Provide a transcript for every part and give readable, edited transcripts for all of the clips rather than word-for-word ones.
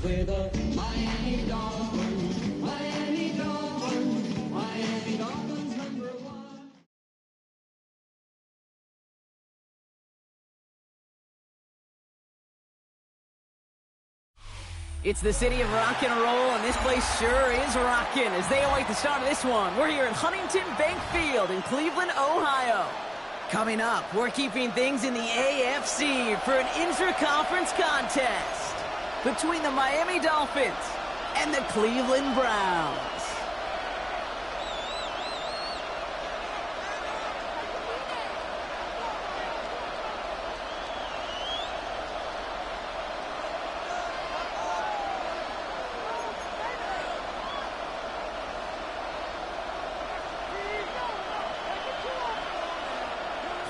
With the Miami Dolphins, Miami Dolphins, Miami Dolphins #1. It's the city of rock and roll, and this place sure is rocking as they await the start of this one. We're here at Huntington Bank Field in Cleveland, Ohio. Coming up, we're keeping things in the AFC for an intra-conference contest between the Miami Dolphins and the Cleveland Browns.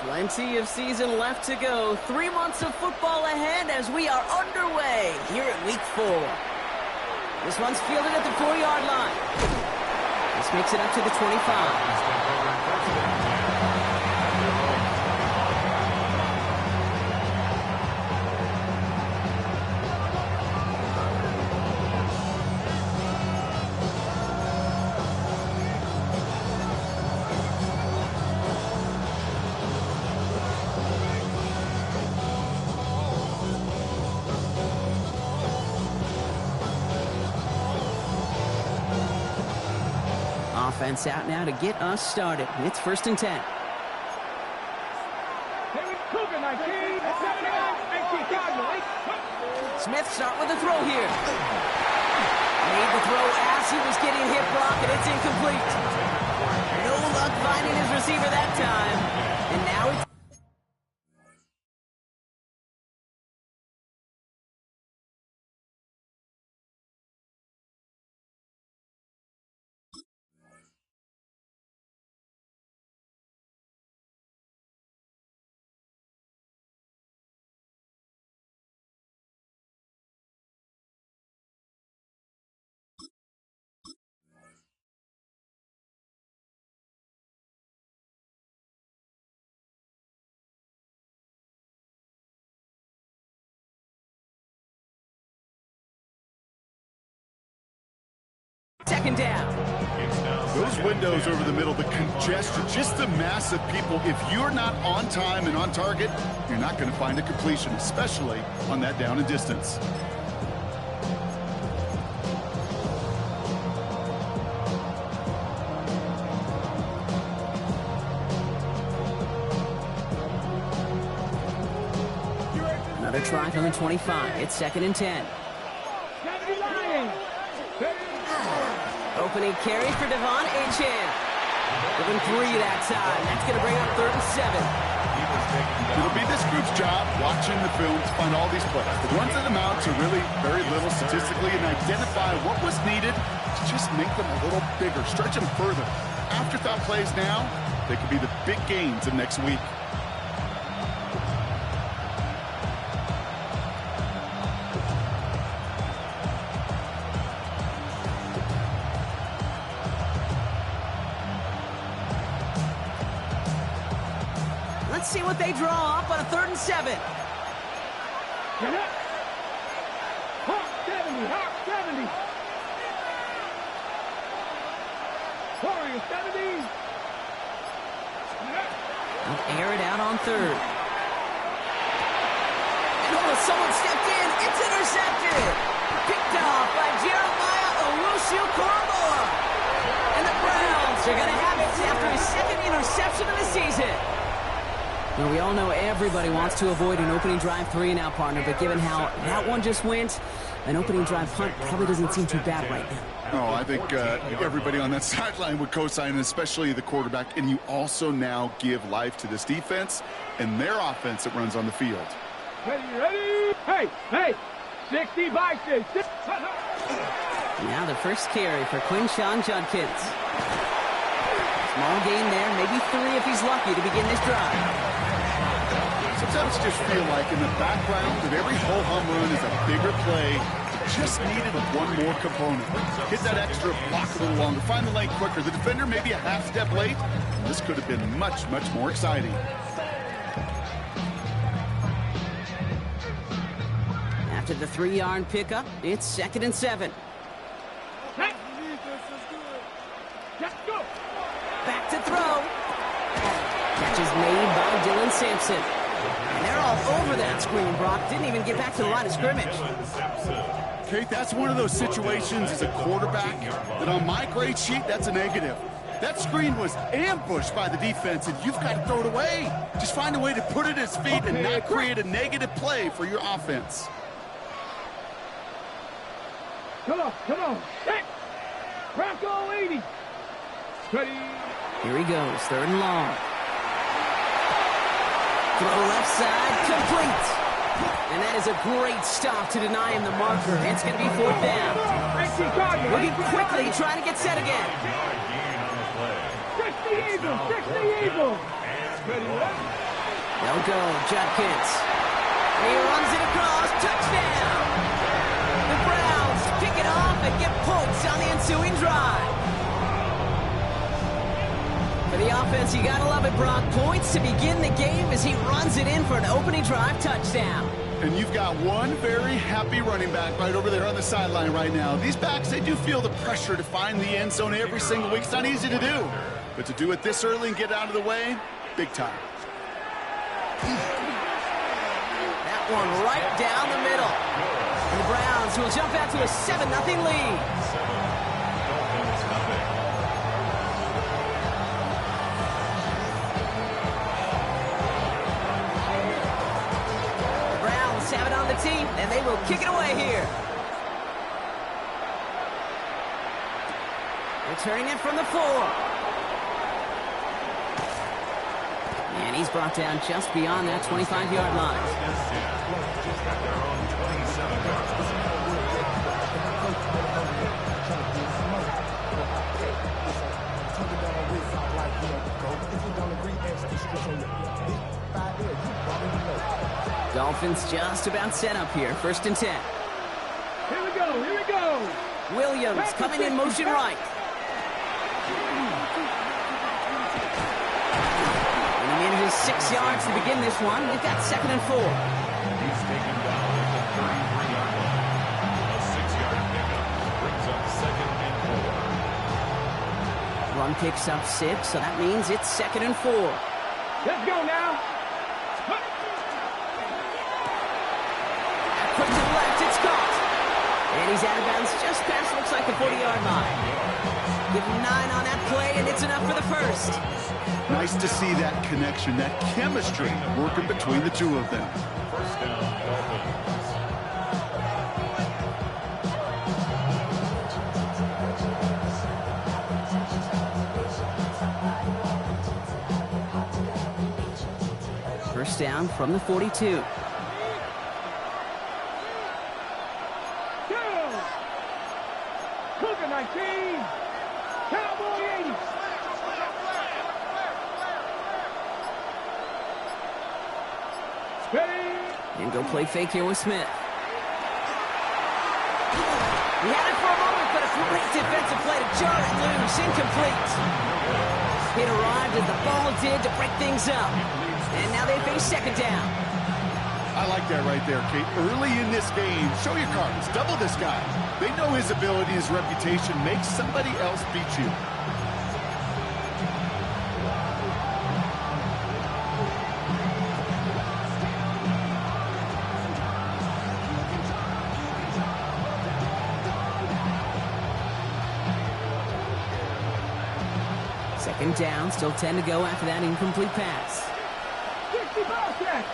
Plenty of season left to go. 3 months of football ahead as we are underway here at Week 4. This one's fielded at the 4-yard line. This makes it up to the 25. Offense out now to get us started. It's 1st and 10. Smith start with a throw here. Made the throw as he was getting hit block, and it's incomplete. No luck finding his receiver that time. And now it's... Second down. Those windows over the middle, the congestion, just the mass of people. If you're not on time and on target, you're not going to find a completion, especially on that down and distance. Another try from the 25. It's 2nd and 10. Opening carry for Devon Achane. Within 3 that time. That's going to bring up 3rd and 7. It'll be this group's job watching the film to find all these plays. The runs that amount to really very little statistically and identify what was needed to just make them a little bigger, stretch them further. Afterthought plays now, they could be the big gains of next week. Let's see what they draw up on a 3rd and 7. Hawk 70, Hawk 70. Warrior 70. They'll air it out on 3rd. And someone stepped in. It's intercepted. Picked off by Jeremiah Owusu-Koramoah. And the Browns are going to have it after his 2nd interception of the season. Well, we all know everybody wants to avoid an opening drive 3 now, partner, but given how that one just went, an opening drive punt probably doesn't seem too bad right now. Oh, I think everybody on that sideline would co-sign, especially the quarterback. And you also now give life to this defense and their offense that runs on the field. Ready? Hey, 60 by 6. Now the first carry for Quinshawn Judkins. Small gain there, maybe 3 if he's lucky to begin this drive. Sometimes I just feel like in the background of every ho-hum run is a bigger play. Just needed one more component. Hit that extra block a little longer. Find the lane quicker. The defender maybe a half step late. This could have been much, much more exciting. After the 3-yard pickup, it's 2nd and 7. Hey. Let's go. Back to throw. Catch is made by Dylan Sampson. And they're all over that screen, Brock. Didn't even get back to the line of scrimmage. Kate, that's one of those situations as a quarterback that on my grade sheet, that's a negative. That screen was ambushed by the defense, and you've got to throw it away. Just find a way to put it at his feet and not create a negative play for your offense. Come on. Hey. Bronco 80. Ready. Here he goes, 3rd and long. Throw left side, complete. And that is a great stop to deny him the marker. It's going to be 4th down. Looking quickly, trying to get set again. 60 Eagles. They'll go, Judkins. And he runs it across, touchdown. The Browns pick it off and get points on the ensuing drive. For the offense, you gotta love it, Brock. Points to begin the game as he runs it in for an opening drive touchdown. And you've got one very happy running back right over there on the sideline right now. These backs, they do feel the pressure to find the end zone every single week. It's not easy to do. But to do it this early and get out of the way, big time. That one right down the middle. And the Browns will jump out to a 7-0 lead. Have it on the team, and they will kick it away here. Returning it from the 4. And he's brought down just beyond that 25-yard line. Dolphins just about set up here. 1st and 10. Here we go. Williams coming in motion right. And he manages 6 yards to begin this one. We've got 2nd and 4. He's taken down at the 33-yard line. A 6-yard pickup brings up 2nd and 4. Run picks up 6, so that means it's 2nd and 4. Let's go now. Quick to the left, it's caught. And he's out of bounds just past, looks like the 40-yard line. Give him 9 on that play, and it's enough for the 1st. Nice to see that connection, that chemistry working between the two of them. 1st down, Dolphins. First down from the 42. Cougar 19. Cowboy 80. Ready. And go play fake here with Smith. He had it for a moment, but a great defensive play to jar it loose. Incomplete. It arrived as the ball did to break things up. And now they face 2nd down. I like that right there, Kate. Early in this game, show your cards. Double this guy. They know his ability, his reputation. Make somebody else beat you. Second down, still 10 to go after that incomplete pass.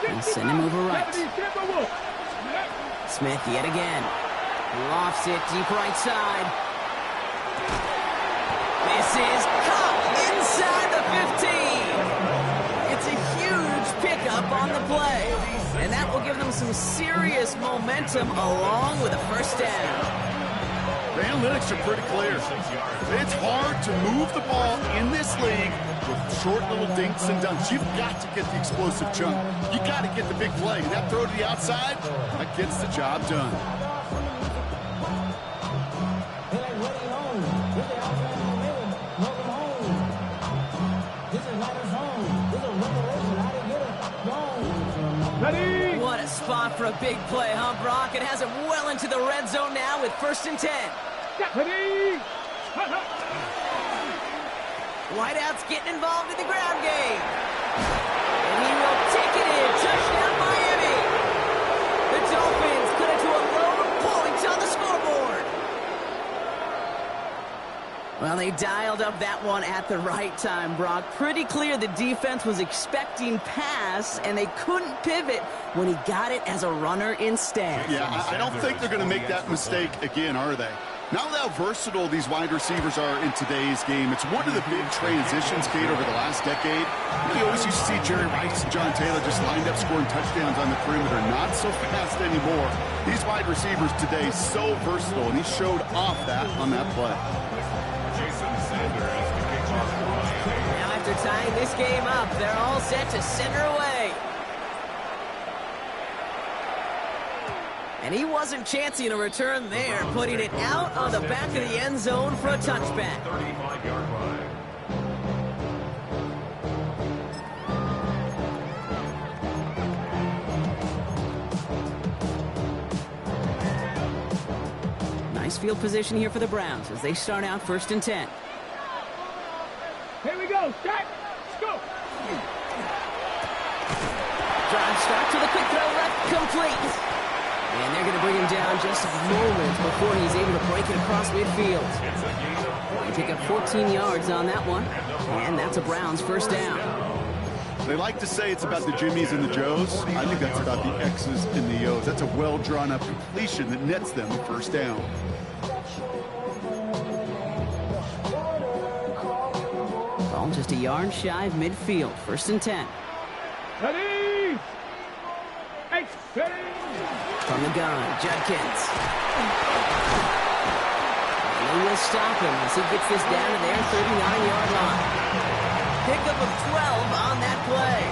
And send him over right. Smith yet again. Lofts it deep right side. This is caught inside the 15. It's a huge pickup on the play. And that will give them some serious momentum along with a 1st down. The analytics are pretty clear. It's hard to move the ball in this league with short little dinks and dunks. You've got to get the explosive chunk. You got to get the big play. And that throw to the outside, that gets the job done. Ready? What a spot for a big play, huh, Brock? It has him well into the red zone now with 1st and 10. Ready? Wideout's getting involved in the ground game. And he will take it in. Touchdown, Miami. The Dolphins cut it to a load of points on the scoreboard. Well, they dialed up that one at the right time, Brock. Pretty clear the defense was expecting pass, and they couldn't pivot when he got it as a runner instead. Yeah, I don't think they're going to make that mistake again, are they? Now how versatile these wide receivers are in today's game. It's one of the big transitions, Kate, over the last decade. You always used to see Jerry Rice and John Taylor just lined up scoring touchdowns on the perimeter. Not so fast anymore. These wide receivers today so versatile, and he showed off that on that play. Now after tying this game up, they're all set to send her away. And he wasn't chancing a return there, putting it out on the back of the end zone for a touchback. 35-yard line. Nice field position here for the Browns as they start out 1st and 10. Here we go. Start. Let's go. Drive start to the quick throw left, complete. And they're going to bring him down just moments before he's able to break it across midfield. They pick up 14 yards on that one, and that's a Browns 1st down. They like to say it's about the Jimmies and the Joes. I think that's about the X's and the O's. That's a well-drawn-up completion that nets them a 1st down. Ball just a yard shy of midfield, 1st and 10. Ready? Hey, ready? From the gun, Judkins. And he will stop him as he gets this down to their 39-yard line. Pickup of 12 on that play.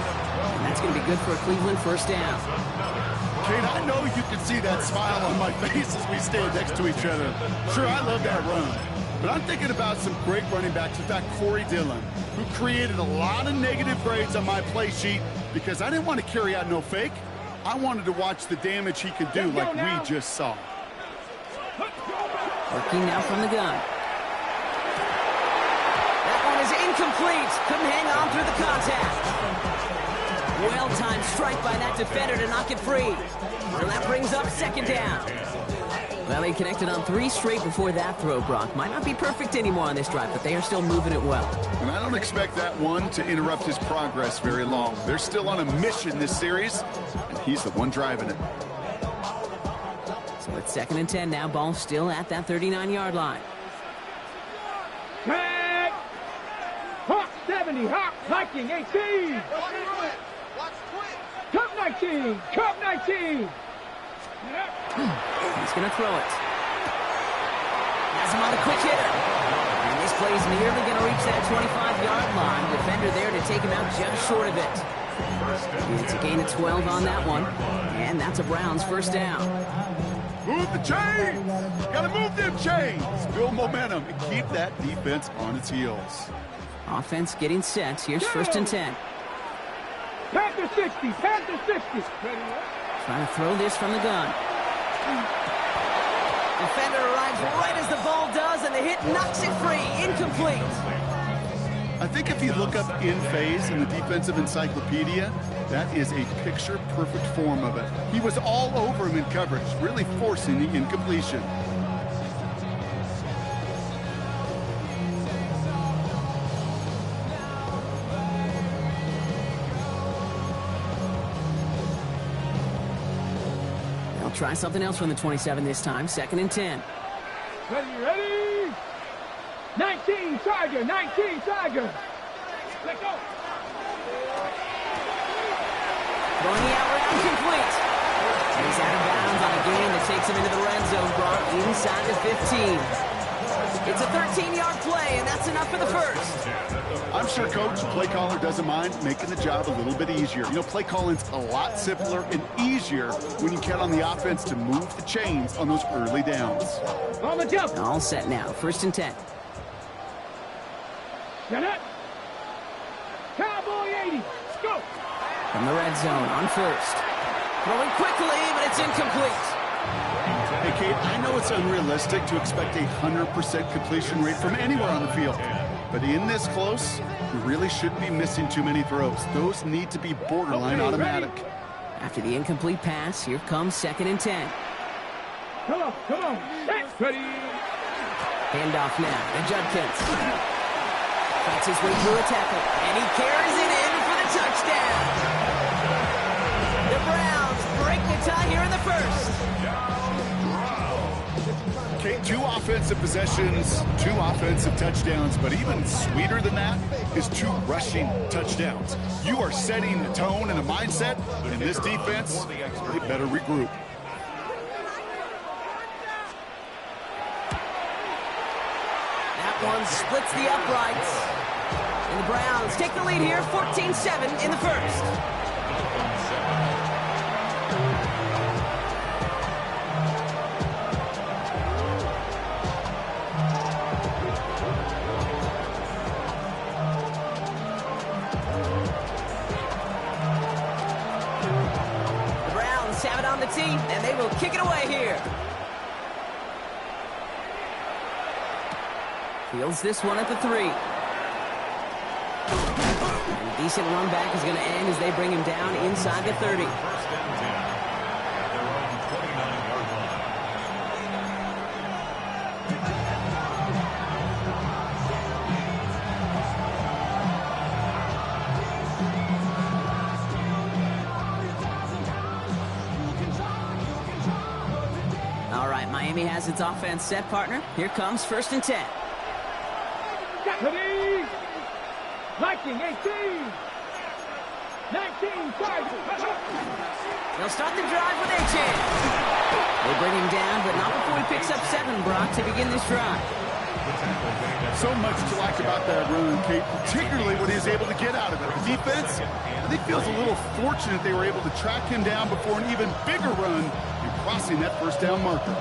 And that's going to be good for a Cleveland 1st down. Kate, I know you can see that smile on my face as we stand next to each other. Sure, I love that run. But I'm thinking about some great running backs. In fact, Corey Dillon, who created a lot of negative grades on my play sheet because I didn't want to carry out no fake. I wanted to watch the damage he could do like we just saw. Working now from the gun. That one is incomplete. Couldn't hang on through the contact. Well-timed strike by that defender to knock it free. So that brings up 2nd down. Well, they connected on 3 straight before that throw, Brock. Might not be perfect anymore on this drive, but they are still moving it well. And I don't expect that one to interrupt his progress very long. They're still on a mission this series, and he's the one driving it. So it's 2nd and 10 now. Ball still at that 39-yard line. Tag. Hawk 70. Hawk Viking 18. Cup 19. Cup 19. He's going to throw it. Has him on a quick hitter. And this play is nearly going to reach that 25-yard line. Defender there to take him out just short of it. It's a gain of 12 on that one. And that's a Browns 1st down. Move the chains! Gotta move them chains! Build momentum and keep that defense on its heels. Offense getting set. Here's 1st and 10. Panther 60. Panther 60. Trying to throw this from the gun. Defender arrives right as the ball does, and the hit knocks it free. Incomplete. I think if you look up in phase in the defensive encyclopedia, that is a picture-perfect form of it. He was all over him in coverage, really forcing the incompletion. They'll try something else from the 27 this time. 2nd and 10. Ready? 19 Tiger. 19 Tiger. Let's go. Throwing the out route complete. He's out of bounds on a gain that's takes him into the red zone, Brock, inside the 15. It's a 13-yard play, and that's enough for the first. I'm sure Coach, play caller, doesn't mind making the job a little bit easier. You know, play calling's a lot simpler and easier when you count on the offense to move the chains on those early downs. On the jump. All set now, 1st and 10. Get it. Cowboy 80. Go. From the red zone on 1st. Throwing quickly, but it's incomplete. Hey, Kate, I know it's unrealistic to expect a 100% completion rate from anywhere on the field. But in this close, you really shouldn't be missing too many throws. Those need to be borderline automatic. After the incomplete pass, here comes 2nd and 10. Come on. Set. Ready. Handoff now to Judkins. Fights his way through a tackle, and he carries it in for the touchdown. The Browns break the tie here in the first. Okay, 2 offensive possessions, 2 offensive touchdowns, but even sweeter than that is 2 rushing touchdowns. You are setting the tone and the mindset, and this defense, they better regroup. That one splits the uprights. And the Browns take the lead here, 14-7 in the first. Have it on the tee, and they will kick it away here. Fields this one at the 3. And a decent run back is going to end as they bring him down inside the 30. 1st and 10 at their own 29-yard line. Miami has its offense set, partner. Here comes 1st and 10. Ready. Viking 18. 19. 5. They'll start the drive with a chance. They bring him down, but not before he picks up 7, Brock, to begin this drive. So much to like about that run, Kate, particularly what he was able to get out of it. The defense, I think, feels a little fortunate they were able to track him down before an even bigger run and crossing that 1st down marker.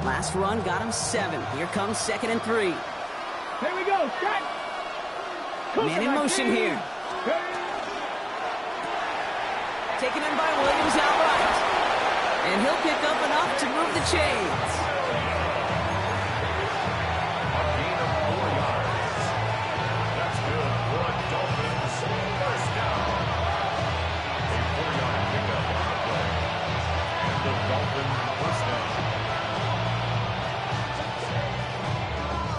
Last run got him 7. Here comes 2nd and 3. Here we go. Set. Man in motion here. Taken in by Williams outright. And he'll pick up enough to move the chains. A gain of 4 yards. That's good for a Dolphins 1st down. A 4-yard pickup on the play. And the Dolphins 1st down.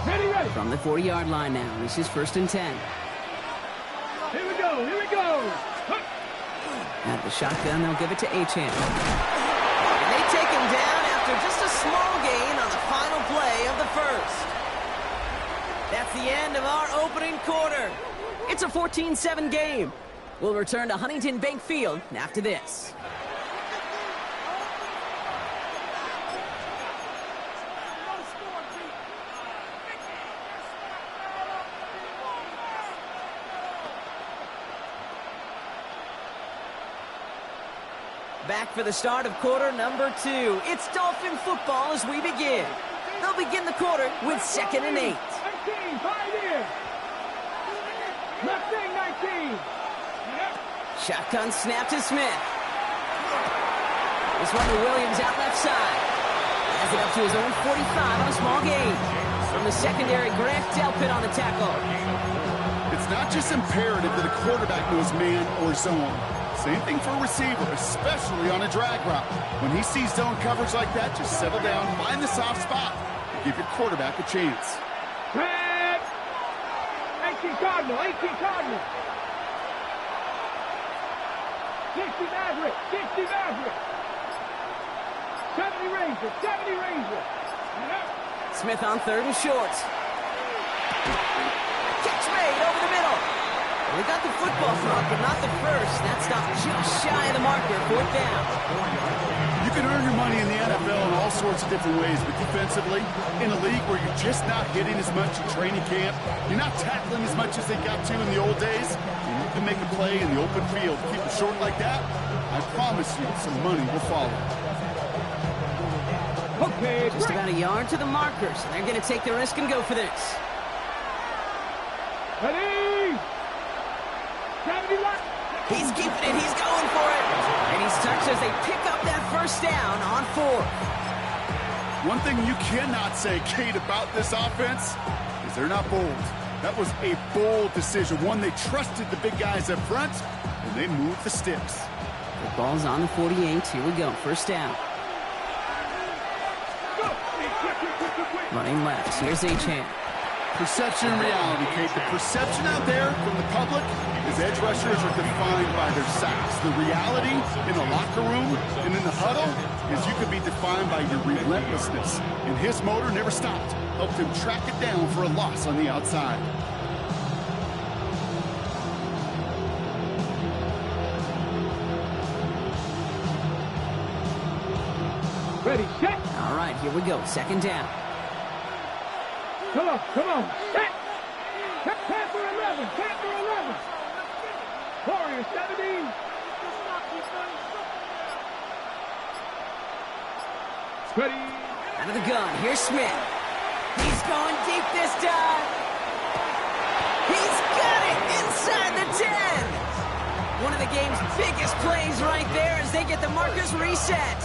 Ready. From the 40-yard line now, this is 1st and 10. Here we go. At the shotgun, they'll give it to Achane. And they take him down after just a small gain on the final play of the first. That's the end of our opening quarter. It's a 14-7 game. We'll return to Huntington Bank Field after this. Back for the start of quarter number 2. It's Dolphin football as we begin. They'll begin the quarter with 2nd and 8. 19. 5 in. Left wing 19. Shotgun snap to Smith. This one to Williams out left side. Has it up to his own 45 on a small gain. From the secondary, Grant Delpit on the tackle. It's not just imperative that a quarterback knows man or zone. Same thing for a receiver, especially on a drag route. When he sees zone coverage like that, just settle down, find the soft spot, and give your quarterback a chance. Red. 18 Cardinal. 60 Maverick. 70 Ranger. Smith on 3rd and short. Catch made. fade over the middle. We got the football front, but not the first. That stopped just shy of the marker, 4th down. You can earn your money in the NFL in all sorts of different ways, but defensively, in a league where you're just not hitting as much in training camp, you're not tackling as much as they got to in the old days, and you can make a play in the open field. Keep it short like that, I promise you some money will follow. Okay, Just about a yard to the markers, and they're going to take the risk and go for this. ready. 70 left. He's keeping it. He's going for it. And he's touched as they pick up that first down on 4th. One thing you cannot say, Kate, about this offense is they're not bold. That was a bold decision, one they trusted the big guys up front, and they moved the sticks. The ball's on the 48. Here we go. First down. Go. Hey, quick. Running left. Here's H-Hand. Perception and reality, Kate. The perception out there from the public is edge rushers are defined by their sacks. The reality in the locker room and in the huddle is you could be defined by your relentlessness. And his motor never stopped. Helped him track it down for a loss on the outside. Ready, set. All right, here we go. Second down. Come on. Set. Tap for 11. Warriors, 70. Ready. Out of the gun. Here's Smith. He's going deep this time. He's got it inside the 10. One of the game's biggest plays right there as they get the markers reset.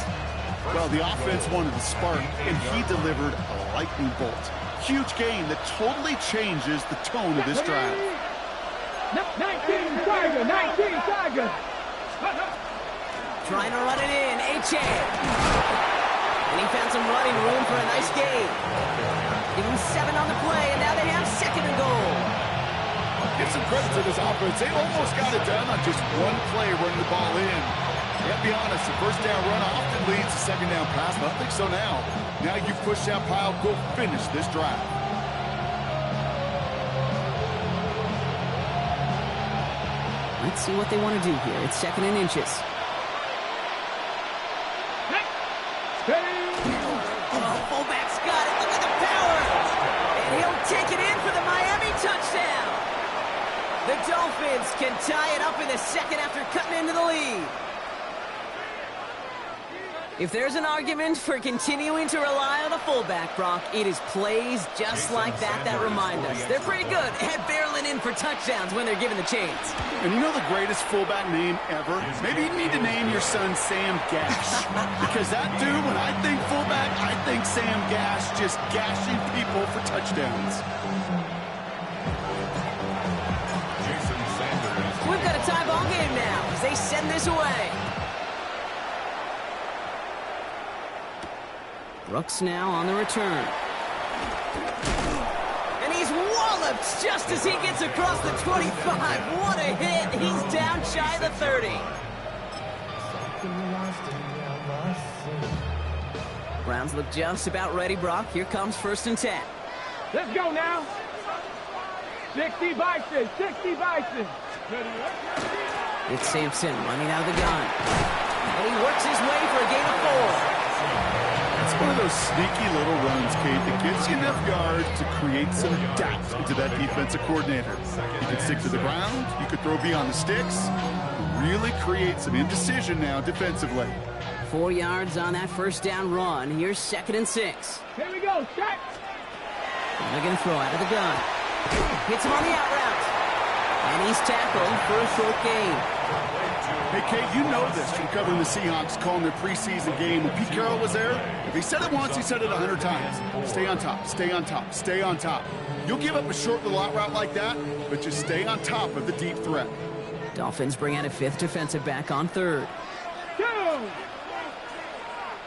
Well, the offense wanted to spark, and he delivered a lightning bolt. Huge gain that totally changes the tone of this drive. 19 Tiger. Trying to run it in. H.A. And he found some running room for a nice gain. Give him 7 on the play, and now they have 2nd and goal. Give some credit to this offense. They almost got it done on just one play running the ball in. You gotta be honest, the first down run often leads to second down pass, but I think so now. Now you push that pile, go finish this drive. Let's see what they want to do here. It's 2nd and inches. Oh, fullback's got it. Look at the power. And he'll take it in for the Miami touchdown. The Dolphins can tie it up in the 2nd after cutting into the lead. If there's an argument for continuing to rely on the fullback, Brock, it is plays just like that that remind us. They're pretty good at barreling in for touchdowns when they're given the chance. And you know the greatest fullback name ever? Maybe you need to name your son Sam Gash. Because that dude, when I think fullback, I think Sam Gash just gashing people for touchdowns. We've got a tie ball game now as they send this away. Brooks now on the return. And he's walloped just as he gets across the 25. What a hit. He's down shy of the 30. Browns look just about ready, Brock. Here comes 1st and 10. Let's go now. 60 Bison. Ready. It's Sampson running out of the gun. And he works his way for a gain of 4. It's one of those sneaky little runs, Kate, that gives you enough yards to create some doubt into that defensive coordinator. You can stick to the ground, you could throw beyond the sticks, really create some indecision now defensively. 4 yards on that first down run. Here's 2nd and 6. Here we go. Set. And they're going to throw out of the gun. Hits him on the out route. And he's tackled for a short gain. Hey, Kate, you know this from covering the Seahawks, calling their preseason game. When Pete Carroll was there, if he said it once, he said it 100 times. Stay on top, stay on top, stay on top. You'll give up a short little out route like that, but just stay on top of the deep threat. Dolphins bring out a 5th defensive back on 3rd. Down.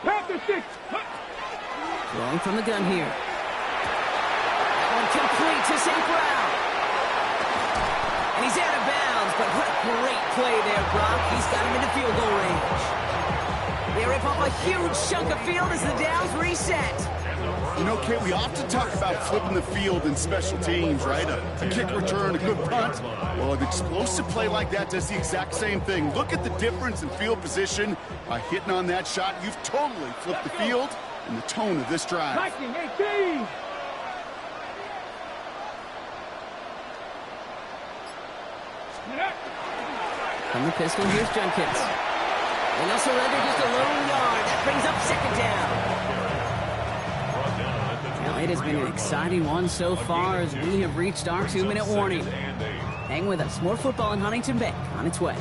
Panther 6. Throwing from the gun here. That one complete to St. Brown. And he's out of bounds, but what a great play there, Brock. He's got him into field goal range. They rip off a huge chunk of field as the downs reset. You know, Kate, we often talk about flipping the field in special teams, right? A kick return, a good punt. Well, an explosive play like that does the exact same thing. Look at the difference in field position. By hitting on that shot, you've totally flipped the field and the tone of this drive. Viking 18. From the pistol, here's Jenkins. And they'll surrender just a lone yard. That brings up second down. Now, it has been an exciting one so far as we have reached our 2-minute warning. Hang with us. More football in Huntington Bank on its way.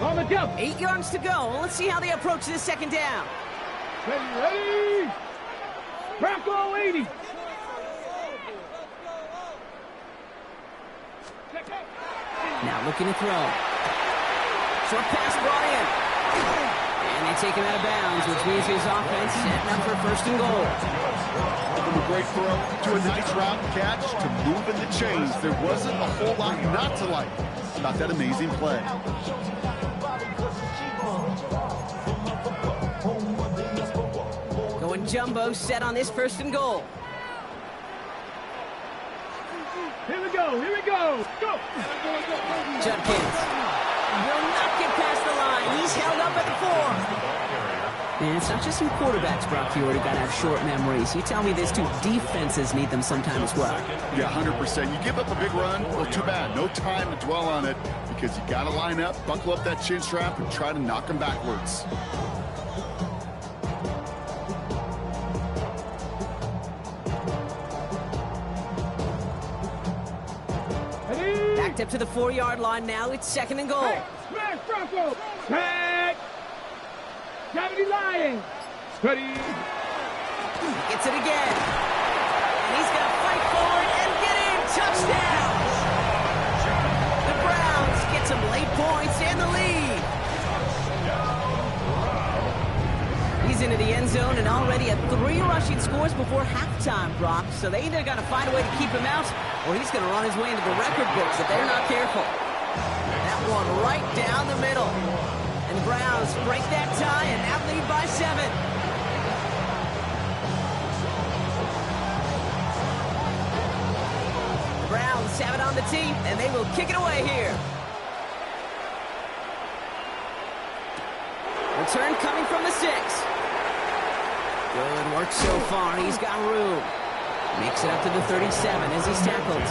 On the jump. 8 yards to go. Let's see how they approach this second down. Ready. Bronco 80. Now looking to throw. Short pass brought in. And they take him out of bounds, which means his offense setting up for first and goal. From a great throw to a nice route and catch to moving the chains. There wasn't a whole lot not to like about that amazing play. Going jumbo set on this first and goal. Here we go. Go. Judkins will not get past the line. He's held up at the 4. And it's not just some quarterbacks, Brock. You already got to have short memories. You tell me this too. Defenses need them sometime as well. Yeah, 100%. You give up a big run, well, too bad. No time to dwell on it because you got to line up, buckle up that chin strap, and try to knock them backwards. Backed up to the 4-yard line now. It's second and goal. Hey, smash Bronco. Tag. Gravity Lion. Ready. He gets it again. And he's going to fight forward and get in. Touchdown. The Browns get some late points and the lead. He's into the end zone and already at 3 rushing scores before halftime, Brock. So they either got to find a way to keep him out or he's going to run his way into the record books if they're not careful. That one right down the middle. And the Browns break that tie and now lead by 7. The Browns have it on the tee, and they will kick it away here. Return coming from the 6. Good work so far. He's got room. Makes it up to the 37 as he's tackled.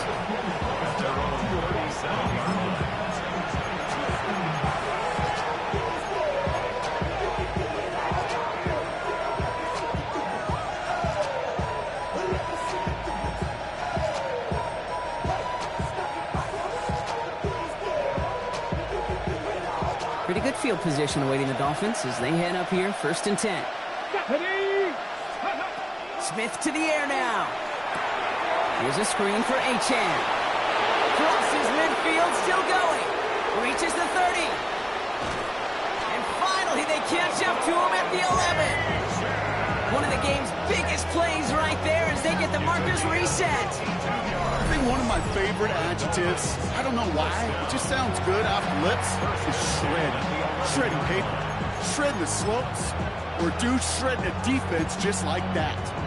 Pretty good field position awaiting the Dolphins as they head up here, 1st and 10. Smith to the air now. Here's a screen for Achane. Crosses midfield, still going. Reaches the 30. And finally they catch up to him at the 11. One of the game's biggest plays right there as they get the markers reset. I think one of my favorite adjectives, I don't know why, it just sounds good off the lips, is shredding. Shredding paper, shredding the slopes, or dude shredding a defense just like that.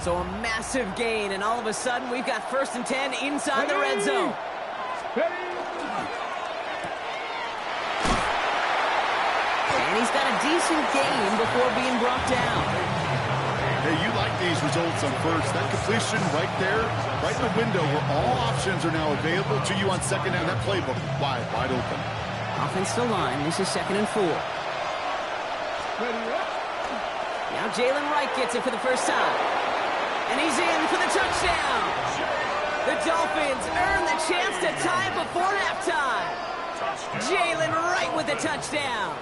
So a massive gain, and all of a sudden we've got 1st and 10 inside the red zone. And he's got a decent gain before being brought down. Hey, you like these results on first. That completion right there, right in the window where all options are now available to you on second down. That playbook wide open. Offensive line, this is 2nd and 4. Now Jalen Wright gets it for the first time. And he's in for the touchdown. The Dolphins earn the chance to tie before halftime. Jalen Wright with the touchdown.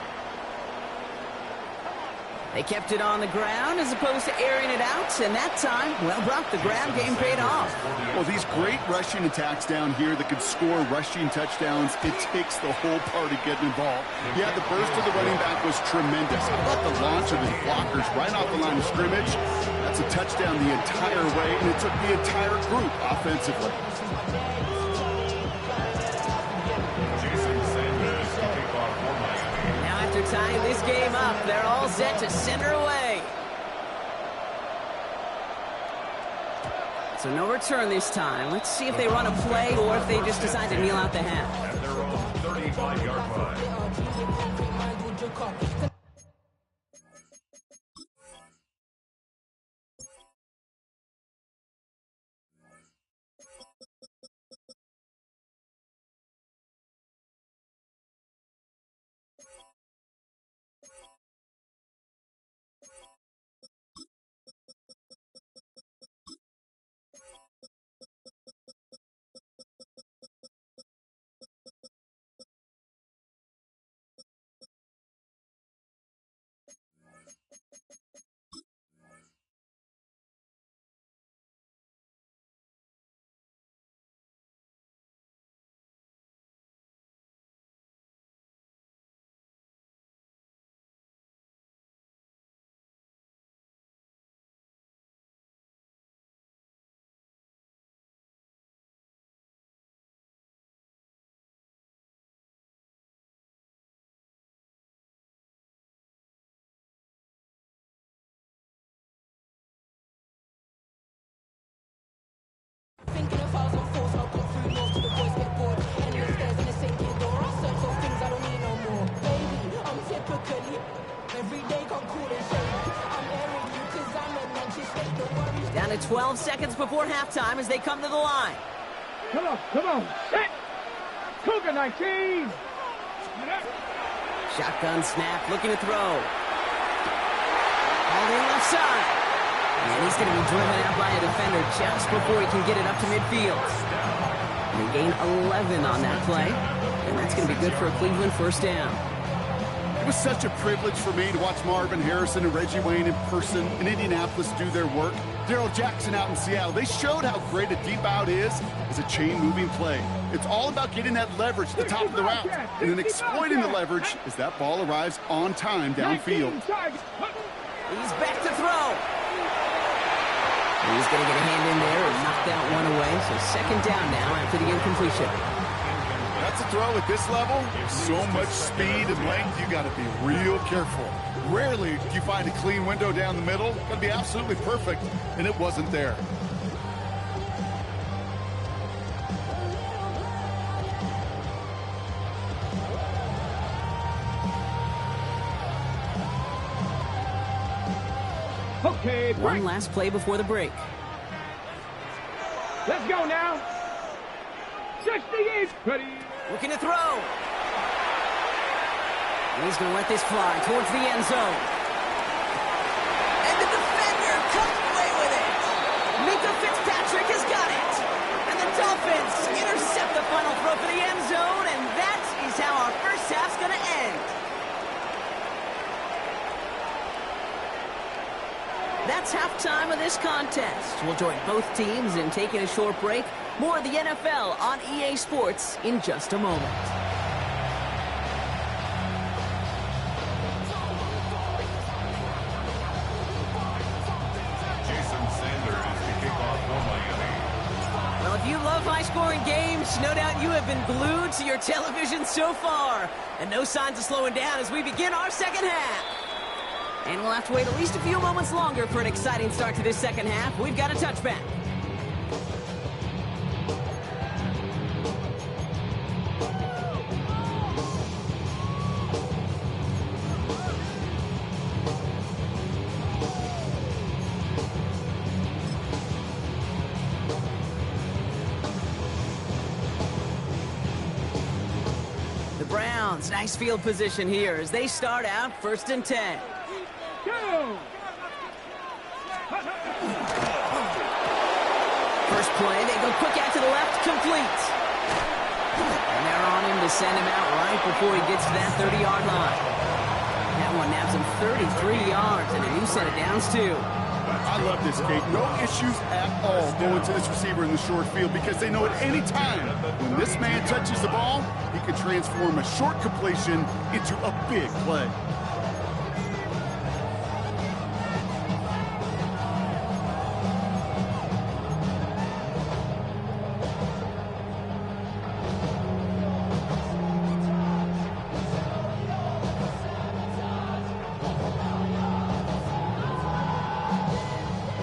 They kept it on the ground as opposed to airing it out, and that time, well, Brock, the ground game paid off. Well, these great rushing attacks down here that could score rushing touchdowns, it takes the whole party getting involved. Yeah, the burst of the running back was tremendous. How about the launch of his blockers right off the line of scrimmage? That's a touchdown the entire way, and it took the entire group offensively. After tying this game up, they're all set to send her away. So no return this time. Let's see if they run a play or if they just decide to kneel out the half. At their own 35-yard line. Thinking of files on force, I'll go through north to the boys get bored. Ending the stairs in the sinking door. I search for things I don't need no more. Baby, I'm typically every day got cool and shady. I'm airing you cause I'm a man. She state the worries. Down to 12 seconds before halftime as they come to the line. Come on, set! Cougar 19! Shotgun snap, looking to throw. All the left side. And he's going to be driven out by a defender just before he can get it up to midfield. And they gain 11 on that play. And that's going to be good for a Cleveland first down. It was such a privilege for me to watch Marvin Harrison and Reggie Wayne in person in Indianapolis do their work. Darrell Jackson out in Seattle. They showed how great a deep out is as a chain-moving play. It's all about getting that leverage at the top of the route and then exploiting the leverage as that ball arrives on time downfield. He's back to throw. He's going to get a hand in there and knock that one away. So second down now after the incompletion. That's a throw at this level. So much speed and length, you got to be real careful. Rarely do you find a clean window down the middle. Got to be absolutely perfect, and it wasn't there. Okay, One last play before the break. Let's go now. 68, ready. Looking to throw. And he's going to let this fly towards the end zone. And the defender comes away with it. Minka Fitzpatrick has got it. And the Dolphins intercept the final throw for the end zone, and that is how our first half's going to end. That's halftime of this contest. We'll join both teams in taking a short break. More of the NFL on EA Sports in just a moment. Jason Sanders is the kickoff for Miami. Well, if you love high-scoring games, no doubt you have been glued to your television so far. And no signs of slowing down as we begin our second half. And we'll have to wait at least a few moments longer for an exciting start to this second half. We've got a touchback. The Browns, nice field position here as they start out 1st and 10. Go! First play, they go quick out to the left, complete. And they're on him to send him out right before he gets to that 30-yard line. That one naps him 33 yards and a new set of downs, too. I love this, Kate. No issues at all going to this receiver in the short field because they know at any time when this man touches the ball, he can transform a short completion into a big play.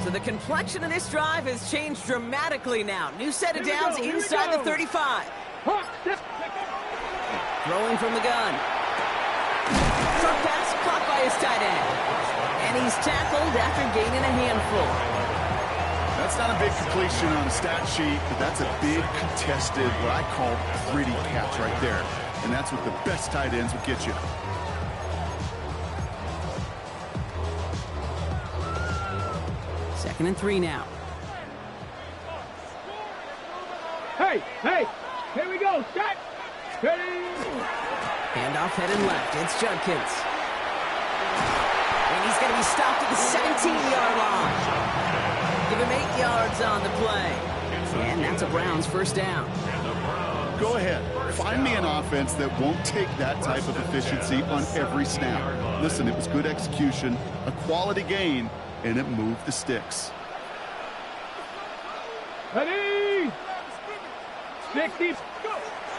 The complexion of this drive has changed dramatically now. New set of downs inside the 35. Throwing from the gun. Short pass caught by his tight end. And he's tackled after gaining a handful. That's not a big completion on a stat sheet, but that's a big contested, what I call gritty catch right there. And that's what the best tight ends will get you. Second and 3 now. Hey, here we go, Scott. Ready? Handoff headed left. It's Judkins. And he's going to be stopped at the 17-yard line. Give him 8 yards on the play. And that's a Browns first down. Go ahead. Find me an offense that won't take that type of efficiency on every snap. Listen, it was good execution, a quality gain, and it moved the sticks. Ready? Stick deep.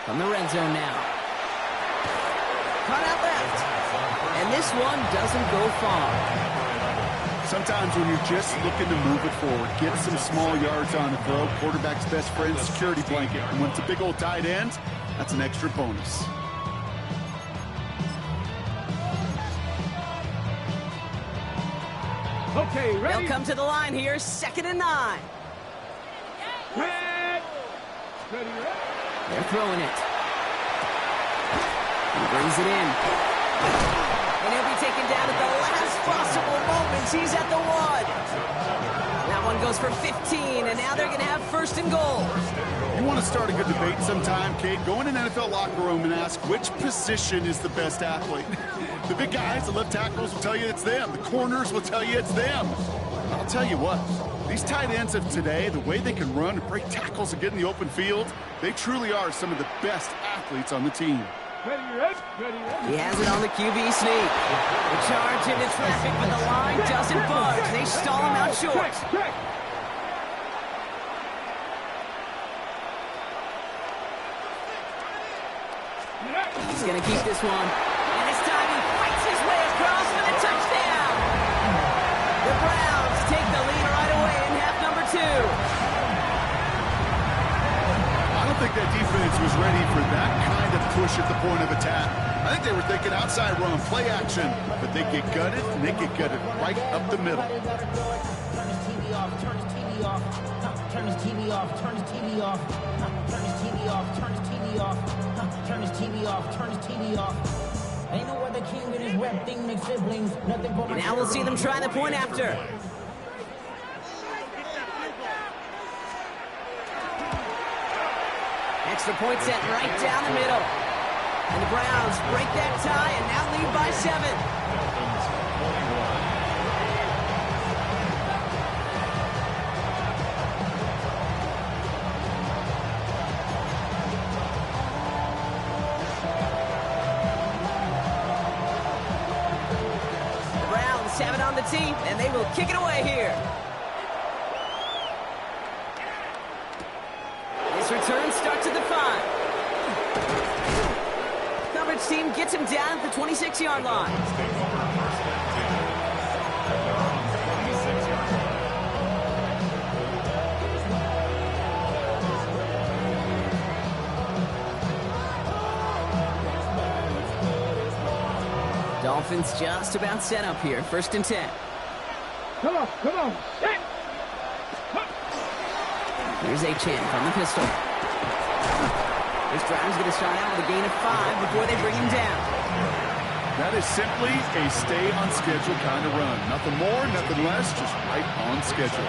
From the red zone now. Cut out left. And this one doesn't go far. Sometimes when you're just looking to move it forward, get some small yards on the throw, quarterback's best friend, security blanket. And when it's a big old tight end, that's an extra bonus. Okay, ready? They'll come to the line here, 2nd and 9. Ready? They're throwing it. He brings it in. And he'll be taken down at the last possible moment. He's at the 1. That one goes for 15, and now they're going to have 1st and goal. You want to start a good debate sometime, Kate? Go in an NFL locker room and ask which position is the best athlete. The big guys, the left tackles will tell you it's them. The corners will tell you it's them. I'll tell you what, these tight ends of today, the way they can run, break tackles, and get in the open field, they truly are some of the best athletes on the team. He has it on the QB sneak. They charge into traffic, but the line doesn't budge. They stall him out short. He's going to keep this one. And this time he fights his way across for the touchdown. The Browns take the lead right away in half number 2. I don't think that defense was ready for that kind of push at the point of attack. I think they were thinking outside run, play action, but they get gutted, and they get gutted right up the middle. Turn his TV off, turn his TV off, turn his TV off, turn his TV off, turn his TV off, turn his TV off, turn his TV off, turn his TV off. Ain't no other king in his rap thing, make siblings, nothing but my. Now we'll see them try the point after. Extra point set right down the middle. And the Browns break that tie and now lead by 7. The Browns have it on the tee, and they will kick it away here. This return starts at the 5. Coverage team gets him down at the 26-yard line. Dolphins just about set up here. 1st and 10. Come on. Hey. Here's Achane from the pistol. This drive is going to start out with a gain of 5 before they bring him down. That is simply a stay on schedule kind of run. Nothing more, nothing less, just right on schedule.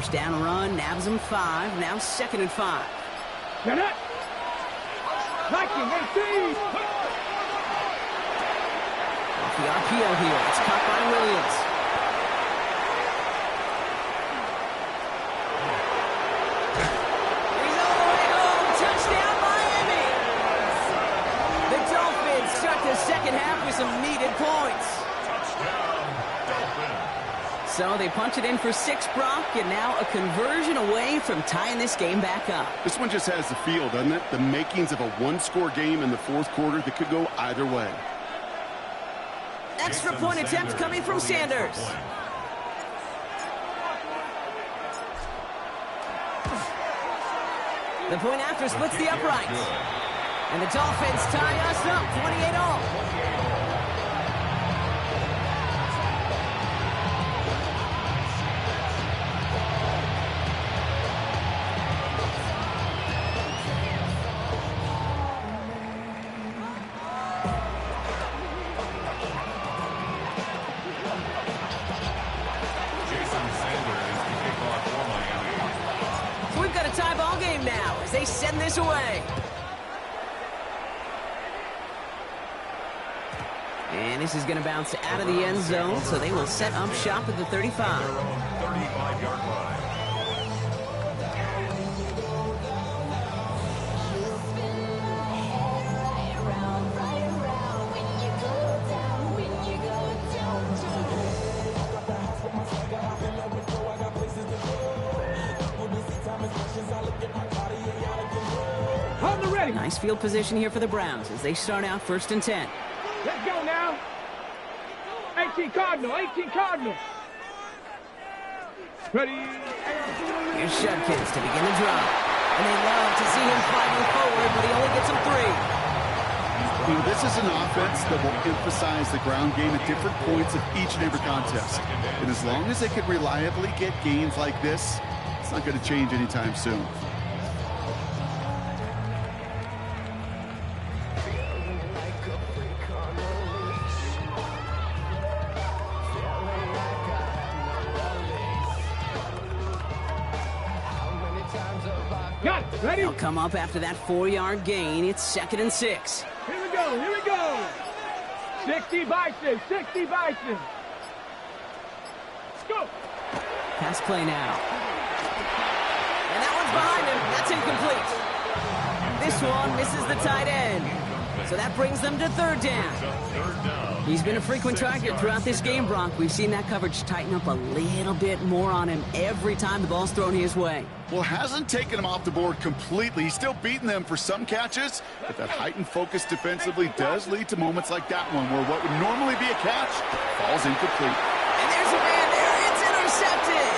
First down run, nabs him 5. Now 2nd and 5. Get it. Viking 18. Off the RPO here. It's caught by Williams. He's all the way home. Touchdown, Miami. The Dolphins start the second half with some needed points. Touchdown, Dolphins. So they punch it in for 6, Brock, and now a conversion away from tying this game back up. This one just has the feel, doesn't it? The makings of a one-score game in the fourth quarter that could go either way. Extra point attempt coming from Sanders. The point after splits the uprights. And the Dolphins tie us up 28-all. Tie ball game now as they send this away. And this is going to bounce out of the end zone, so they will set up shop at the 35. 35-yard line. Nice field position here for the Browns as they start out 1st and 10. Let's go now. 18 Cardinal, 18 Cardinal. Ready. Here's Judkins to begin the drive. And they love to see him fighting forward, but he only gets him 3. You know, this is an offense that will emphasize the ground game at different points of each and every contest. And as long as they can reliably get gains like this, it's not going to change anytime soon. Got it. Ready? They'll come up after that 4-yard gain. It's 2nd and 6. Here we go. Here we go. 60 Bison. 60 Bison. Let's go. Pass play now. And that one's behind him. That's incomplete. This one misses the tight end. So that brings them to 3rd down. He's been a frequent target throughout this game, Brock. We've seen that coverage tighten up a little bit more on him every time the ball's thrown his way. Well, hasn't taken him off the board completely. He's still beating them for some catches, but that heightened focus defensively does lead to moments like that one where what would normally be a catch falls incomplete. And there's a man there. It's intercepted.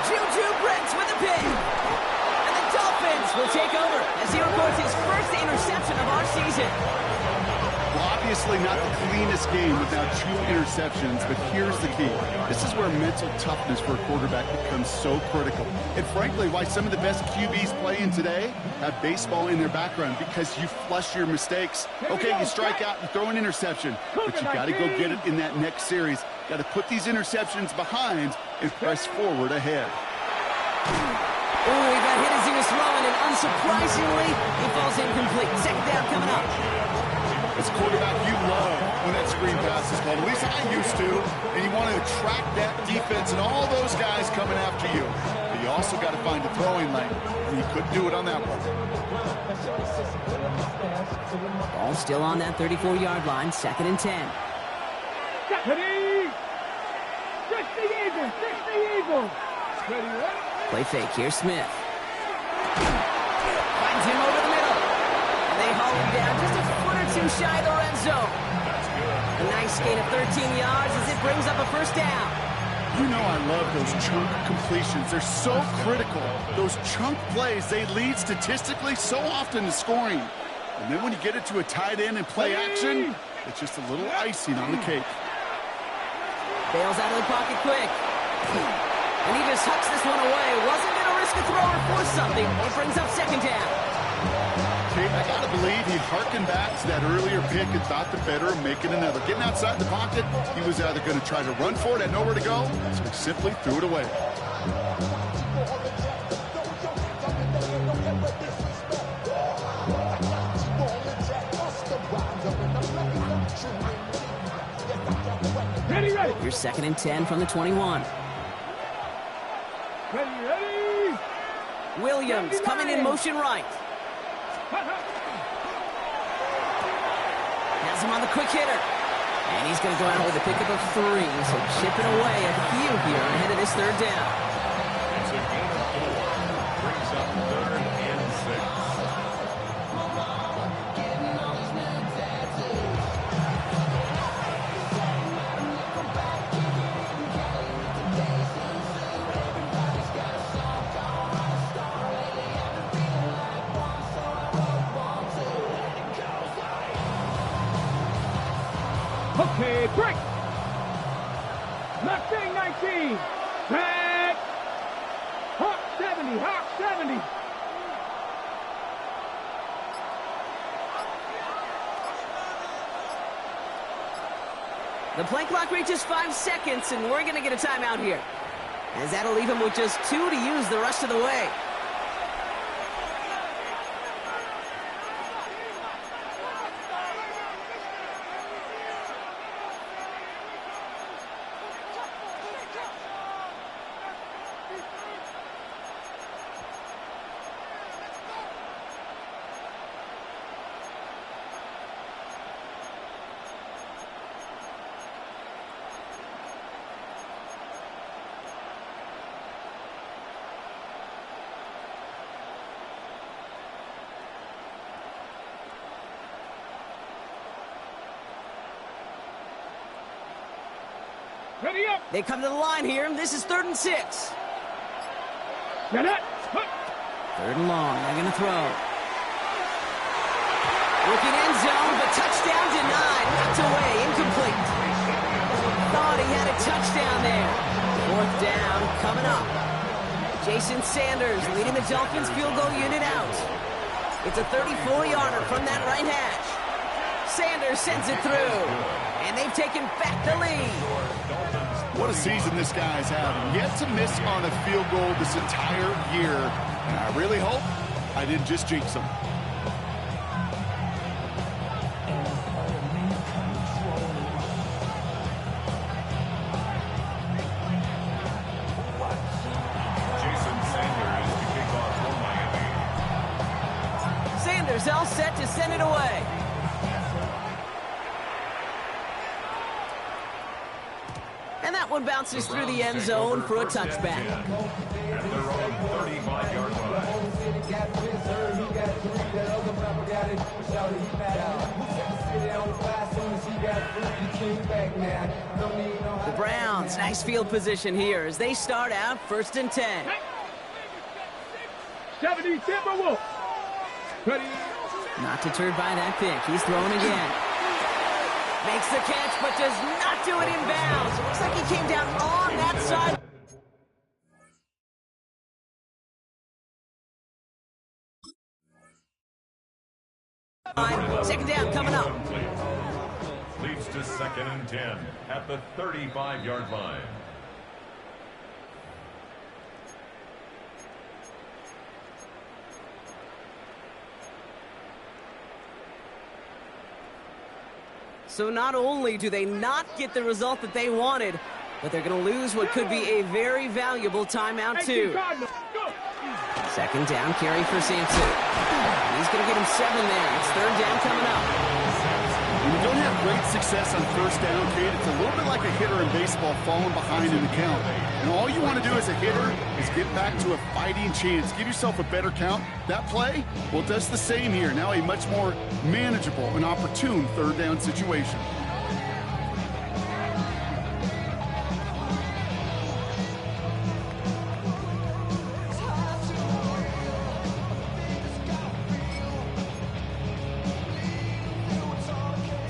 Juju Brents with a pick. And the Dolphins will take over as he records his first interception of our season. Well, obviously not the cleanest game without 2 interceptions, but here's the key. This is where mental toughness for a quarterback becomes so critical. And frankly, why some of the best QBs playing today have baseball in their background, because you flush your mistakes. Okay, you strike out and throw an interception, but you got to go get it in that next series. Got to put these interceptions behind and press forward ahead. Oh, he got hit as he was throwing, and unsurprisingly, he falls incomplete. 2nd down coming up. As a quarterback, you love when that screen pass is called. At least I used to. And you want to attract that defense and all those guys coming after you. But you also got to find a throwing lane. And you couldn't do it on that one. Ball still on that 34-yard line, 2nd and 10. Ready. 60 Eagles. 60 Eagles. Ready, ready. Play fake. Here's Smith. Finds him over the middle. And they haul him down just a foot or 2 shy of the red zone. A nice gain of 13 yards as it brings up a 1st down. You know I love those chunk completions. They're so critical. Those chunk plays, they lead statistically so often to scoring. And then when you get it to a tight end and play action, it's just a little icing on the cake. Bails out of the pocket quick. And he just hucks this one away. Wasn't going to risk a throw or force something. It brings up 2nd down. Okay, I got to believe he harkened back to that earlier pick and thought the better of making another. Getting outside the pocket, he was either going to try to run for it, had nowhere to go, so he simply threw it away. Ready. Your 2nd and 10 from the 21. Ready. Williams coming in motion right. Has him on the quick hitter. And he's going to go out with a pickup of 3. So chipping away a few here ahead of this 3rd down. It's a gain of 4. Brings up 3rd and 6. Okay, break. Mustang 19. Back. Hawk 70. Hawk 70. The play clock reaches 5 seconds, and we're going to get a timeout here, as that'll leave him with just 2 to use the rest of the way. Ready up. They come to the line here. This is 3rd and 6. Get it. 3rd and long. They're going to throw. Looking end zone, but touchdown denied. Knocked away. Incomplete. Thought he had a touchdown there. 4th down coming up. Jason Sanders leading the Dolphins field goal unit out. It's a 34-yarder from that right hash. Sanders sends it through. And they've taken back the lead. What a season this guy's having. Yet to miss on a field goal this entire year. And I really hope I didn't just jinx him. Jason Sanders to kick off for Miami. Sanders all set to send it away. And that one bounces through the end zone for a touchback. At their own 35-yard line. The Browns, nice field position here as they start out 1st and 10. 70 Timberwolves. Ready. Not deterred by that pick. He's throwing again. Makes the catch, but does not do it in bounds. It looks like he came down on that side. Second down coming up. Leads to 2nd and 10 at the 35-yard line. So not only do they not get the result that they wanted, but they're going to lose what could be a very valuable timeout too. 2nd down carry for Sampson. He's going to get him 7 there. It's 3rd down coming up. When you don't have great success on 1st down, Kate, it's a little bit like a hitter in baseball falling behind in the count. And all you want to do as a hitter is get back to a fighting chance. Give yourself a better count. That play, well, it does the same here. Now a much more manageable and opportune 3rd down situation.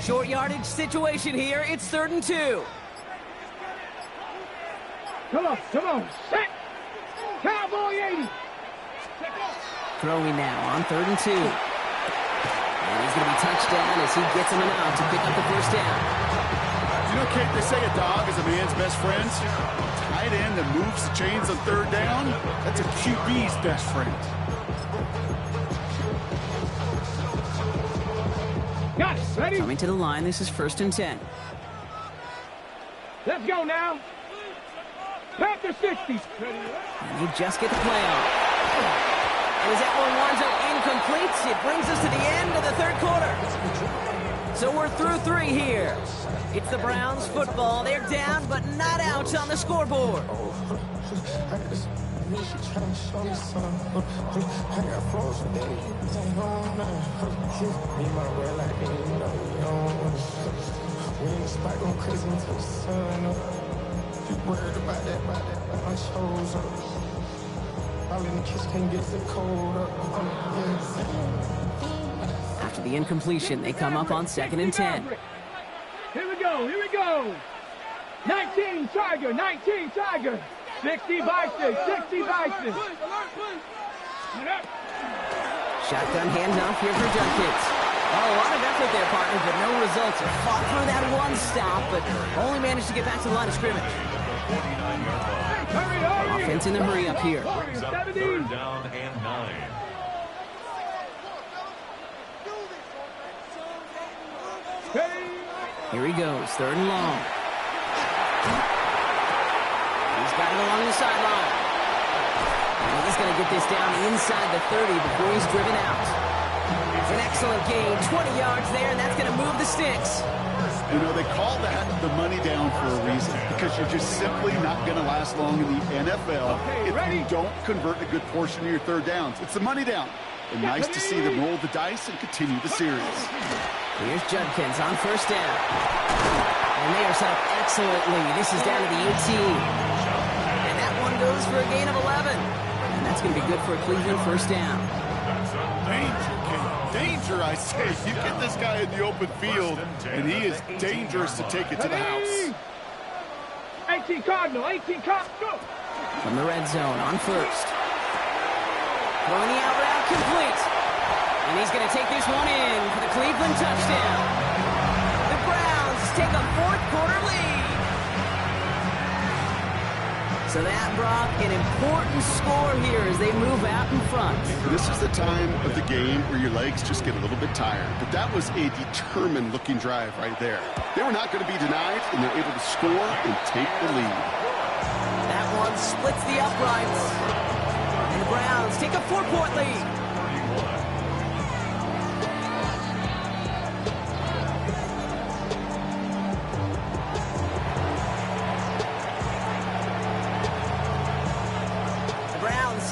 Short yardage situation here. It's 3rd and 2. Come on. Set. Cowboy 80. Throwing now on 3rd and 2. And he's going to be touched down as he gets him out to pick up the 1st down. You know, Kate, they say a dog is a man's best friend. Tight end that moves the chains on third down, that's a QB's best friend. Got it. Ready? Coming to the line, this is 1st and 10. Let's go now. Panther 60. And they just get the play off. And as that one winds up incomplete, it brings us to the end of the 3rd quarter. So we're through 3 here. It's the Browns football. They're down, but not out on the scoreboard. After the incompletion, they come up on 2nd and 10. Here we go, here we go. 19 Tiger, 19 Tiger. 60 Bison, 60 Bison. Shotgun handoff here for Judkins. Oh, a lot of effort there, partner, but no results. Fought through that one stop, but only managed to get back to the line of scrimmage. Hurry, hurry. Offense in a hurry up here. Brings up 3rd down and 9. Here he goes, 3rd and long. He's got it along the sideline. And he's going to get this down inside the 30 before he's driven out. It's an excellent gain, 20 yards there, and that's going to move the sticks. You know, they call that the money down for a reason, because you're just simply not going to last long in the NFL if you don't convert a good portion of your 3rd downs. It's the money down. And nice to see them roll the dice and continue the series. Here's Judkins on 1st down. And they are set up excellently. This is down to the 18. And that one goes for a gain of 11. And that's going to be good for a Cleveland 1st down. Danger, King. Danger, I say. You get this guy in the open field, and he is dangerous to take it to the house. 18 Cardinal, 18 Cardinal, go. From the red zone on 1st. Throwing the out route complete. And he's going to take this one in for the Cleveland touchdown. The Browns take a 4th quarter lead. So that brought an important score here as they move out in front. This is the time of the game where your legs just get a little bit tired. But that was a determined-looking drive right there. They were not going to be denied, and they're able to score and take the lead. That one splits the uprights. And the Browns take a 4-point lead.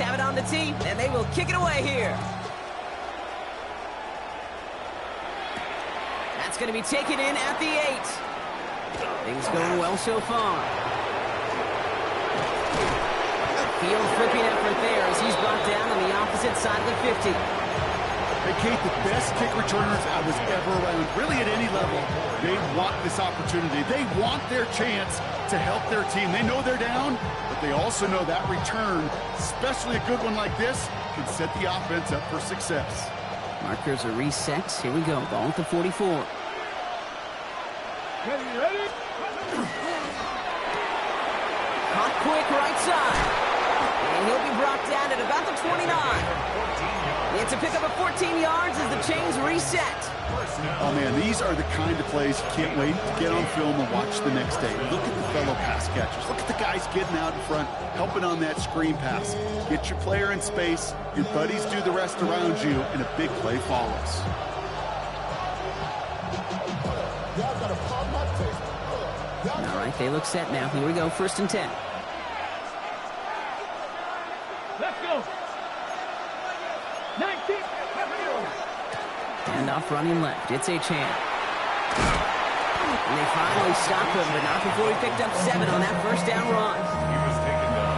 Have it on the tee, and they will kick it away here. That's going to be taken in at the 8. Things going well so far. Field flipping effort there as he's brought down on the opposite side of the 50. Hey, Kate, the best kick returners I was ever around, really at any level, they want this opportunity. They want their chance to help their team. They know they're down, but they also know that return, especially a good one like this, can set the offense up for success. Markers are reset. Here we go. Ball at the 44. Ready? Caught quick right side. And he'll be brought down at about the 29. It's a pickup of 14 yards as the chains reset. Oh, man, these are the kind of plays you can't wait to get on film and watch the next day. Look at the fellow pass catchers. Look at the guys getting out in front, helping on that screen pass. Get your player in space, your buddies do the rest around you, and a big play follows. All right, they look set now. Here we go, 1st and 10. Let's go. 19. Handoff running left. It's a chance. And they finally stopped him, but not before he picked up 7 on that 1st down run.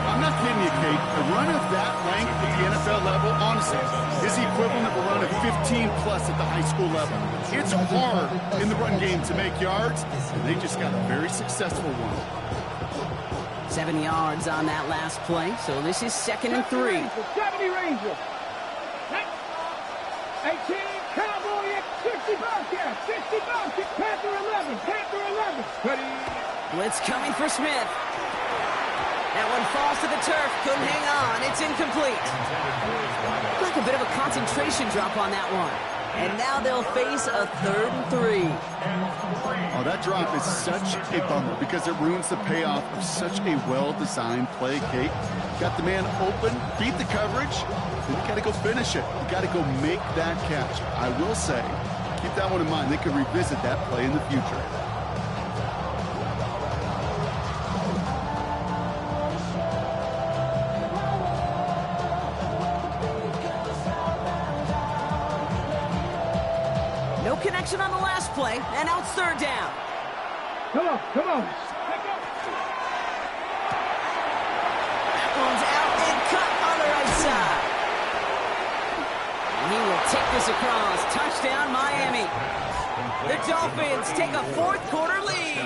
I'm not kidding you, Kate. A run of that length at the NFL level, honestly, is the equivalent of a run of 15-plus at the high school level. It's hard in the run game to make yards, and they just got a very successful one. 7 yards on that last play, so this is 2nd and 3. 70 Rangers. 18 Cowboy, 60 Bobcats, 60 Bobcats, Panther 11, Panther 11. Ready. Blitz coming for Smith. That one falls to the turf. Couldn't hang on. It's incomplete. Like a bit of a concentration drop on that one. And now they'll face a 3rd and 3. Oh, that drop is such a bummer because it ruins the payoff of such a well-designed play, Kate. Got the man open, beat the coverage, then you got to go finish it. You got to go make that catch. I will say, keep that one in mind. They could revisit that play in the future. No connection on the last play, and now it's 3rd down. Come on, come on. One's out and cut on the right side. And he will take this across. Touchdown, Miami. The Dolphins take a 4th quarter lead.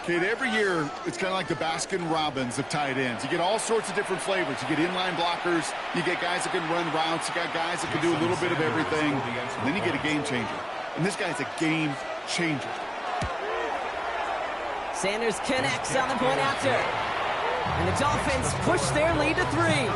Kate, every year, it's kind of like the Baskin-Robbins of tight ends. You get all sorts of different flavors. You get inline blockers. You get guys that can run routes. You got guys that can do a little bit of everything. And then you get a game changer. And this guy's a game changer. Sanders connects on the point after. And the Dolphins push their lead to 3.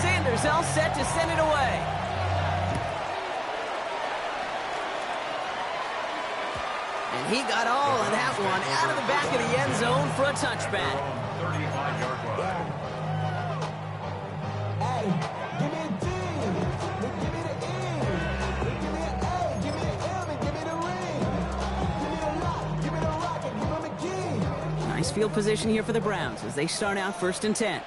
Sanders all set to send it away. And he got all of that one out of the back of the end zone for a touchback. 35-yard line. Hey, give me a D. Give me the E. Give me an A. Give me an M. And give me the ring. Give me the lock. Give me the rock. And give him the key. Nice field position here for the Browns as they start out 1st and 10.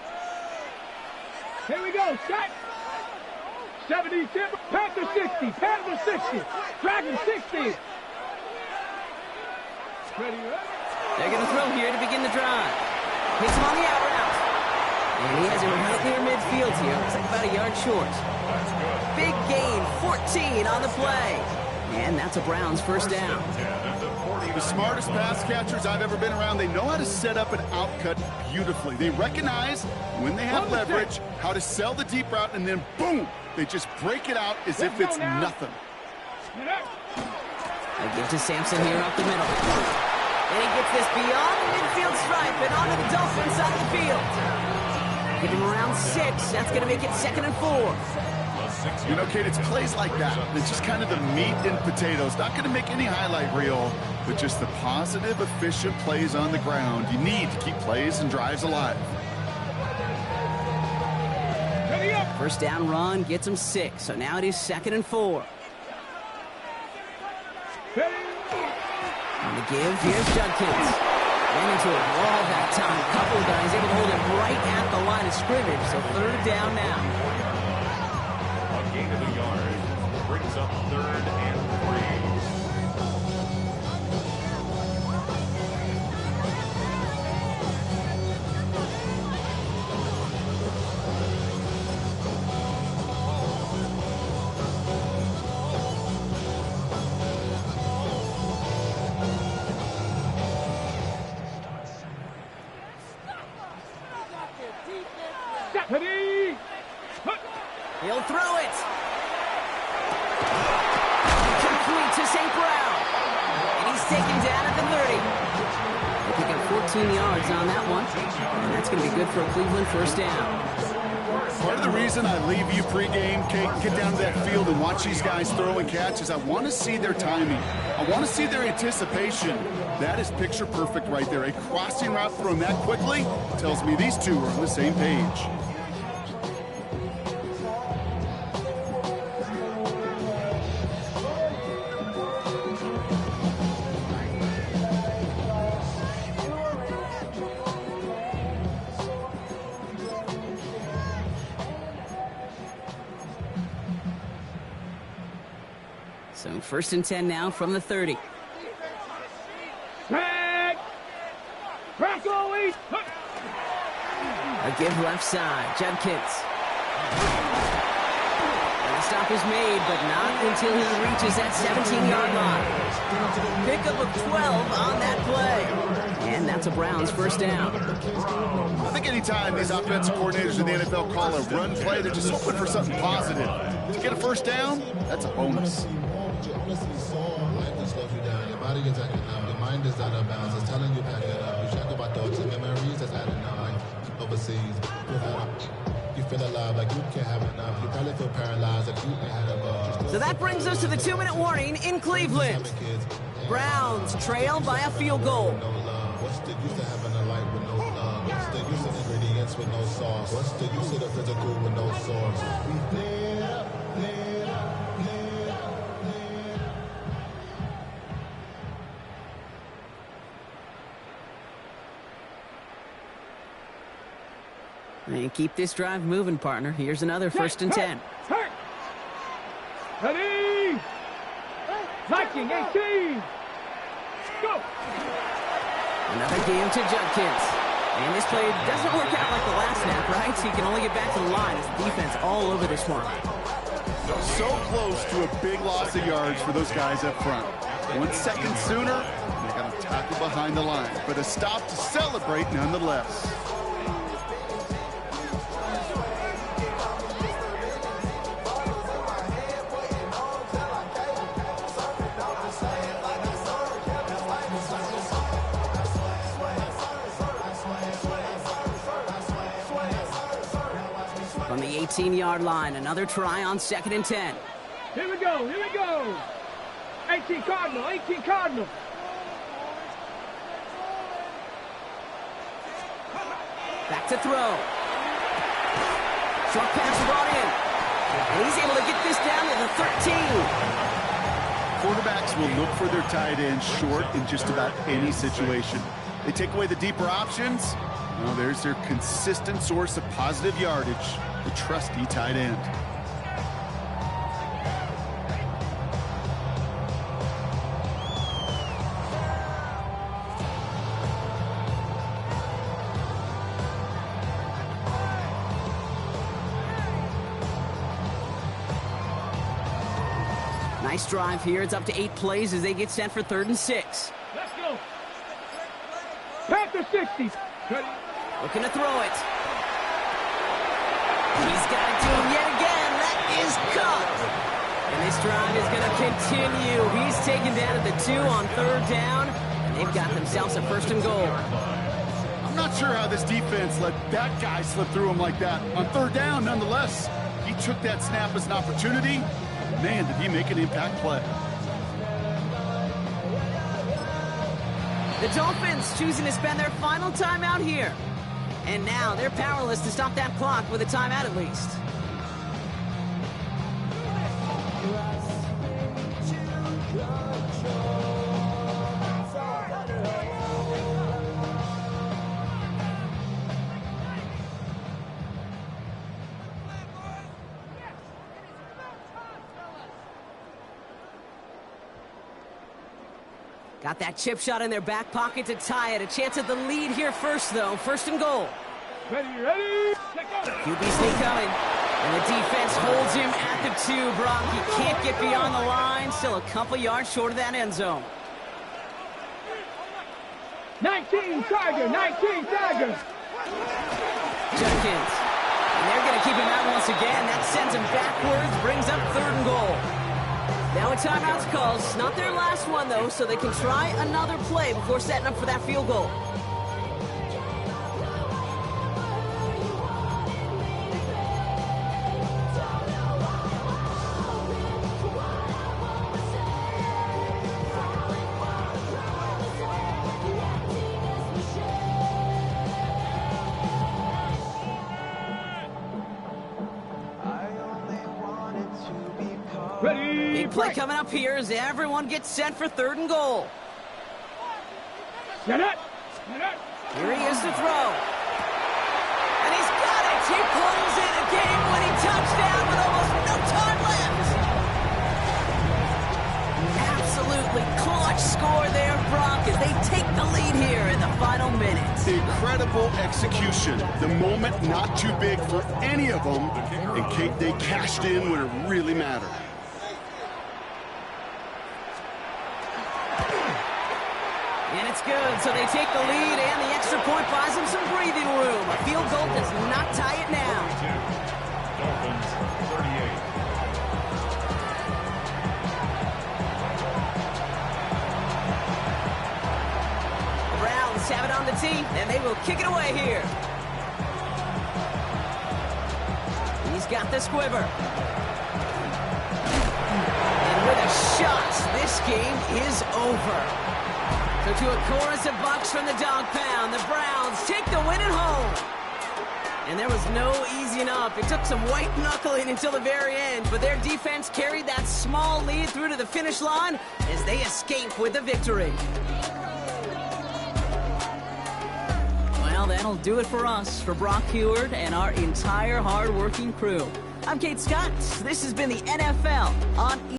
Here we go. Set. 70, Panther 60. Panther 60. Dragon 60. Ready, They're going to throw here to begin the drive. Hits him on the out route. And he has it right near midfield here. Looks like about a yard short. Big gain, 14 on the play. And that's a Browns 1st down. The smartest pass catchers I've ever been around, they know how to set up an outcut beautifully. They recognize when they have leverage, how to sell the deep route, and then boom, they just break it out as if it's nothing. They give to Sampson here up the middle. And he gets this beyond the midfield stripe and onto the Dolphins side of the field. Give him around 6. That's going to make it 2nd and 4. You know, Kate, it's plays like that. It's just kind of the meat and potatoes. Not going to make any highlight reel, but just the positive, efficient plays on the ground. You need to keep plays and drives alive. 1st down run gets him 6. So now it is 2nd and 4. On the give, here's Judkins. Ran into a wall that time. A couple of guys able to hold him right at the line of scrimmage. So 3rd down now. A gain of a yard brings up 3rd and 3. He'll throw it. Complete to St. Brown. And he's taken down at the 30. They pick up 14 yards on that one. And that's going to be good for a Cleveland 1st down. Part of the reason I leave you pregame, Kate, get down to that field and watch these guys throw and catch is I want to see their timing. I want to see their anticipation. That is picture perfect right there. A crossing route thrown that quickly tells me these two are on the same page. So 1st and 10 now from the 30. Drag. Broncos. A give left side. Judkins. And the stop is made, but not until he reaches that 17-yard line. Pickup of 12 on that play. And that's a Browns first down. I think anytime these offensive coordinators in the NFL call a run play, they're just hoping for something positive. To get a first down, that's a bonus. Body is acting up, your mind is out of bounds. It's telling you pack it up. You check about thoughts and memories that's adding up. Like overseas, you feel alive like you can't have enough. You probably feel paralyzed like you ain't had enough. So that brings us to the 2-minute warning in Cleveland. Browns trail by a field goal. No love. What's the use of having a life with no love? What's the use of ingredients with no sauce? What's the use of the physical with no source? And keep this drive moving, partner. Here's another 1st and 10. Ready? 19, 18. Go. Another game to Judkins. And this play doesn't work out like the last snap, right? So he can only get back to the line as the defense all over this one. So close to a big loss of yards for those guys up front. 1 second sooner, they got to tackle behind the line. But a stop to celebrate nonetheless. From the 18-yard line, another try on 2nd and 10. Here we go, here we go. 18 Cardinal, 18 Cardinal. Back to throw. Short pass brought in. And he's able to get this down to the 13. Quarterbacks will look for their tight end short in just about any situation. They take away the deeper options. Well, there's their consistent source of positive yardage, the trusty tight end. Nice drive here. It's up to 8 plays as they get set for 3rd and 6. Let's go. Panther 60. Ready? Looking to throw it. He's got it to him yet again. That is caught. And this drive is going to continue. He's taken down at the 2 on 3rd down. And they've got themselves a 1st and goal. I'm not sure how this defense let that guy slip through him like that. On 3rd down, nonetheless, he took that snap as an opportunity. Man, did he make an impact play. The Dolphins choosing to spend their final timeout here. And now they're powerless to stop that clock with a timeout at least. Got that chip shot in their back pocket to tie it. A chance at the lead here first, though. 1st and goal. Ready, ready. QB sneak coming. And the defense holds him at the 2, Brock. He can't get beyond the line. Still a couple yards short of that end zone. 19 Tiger, 19 Tiger. Judkins. And they're going to keep him out once again. That sends him backwards, brings up 3rd and goal. Now a timeout's called. It's not their last one, though, so they can try another play before setting up for that field goal. Ready. Big play coming up here as everyone gets set for 3rd and goal. Get it. Get it. Here he is to throw. And he's got it. He pulls in a game-winning touchdown with almost no time left. Absolutely clutch score there from block as they take the lead here in the final minutes. Incredible execution. The moment not too big for any of them, and they cashed in when it really mattered. And it's good, so they take the lead, and the extra point buys them some breathing room. A field goal does not tie it now. Dolphins 38. The Browns have it on the tee, and they will kick it away here. He's got the squiver. And with a shot, this game is over. So to a chorus of bucks from the dog pound, the Browns take the win at home. And there was no easing up. It took some white knuckling until the very end, but their defense carried that small lead through to the finish line as they escape with the victory. Well, that'll do it for us, for Brock Heward and our entire hard-working crew. I'm Kate Scott. This has been the NFL on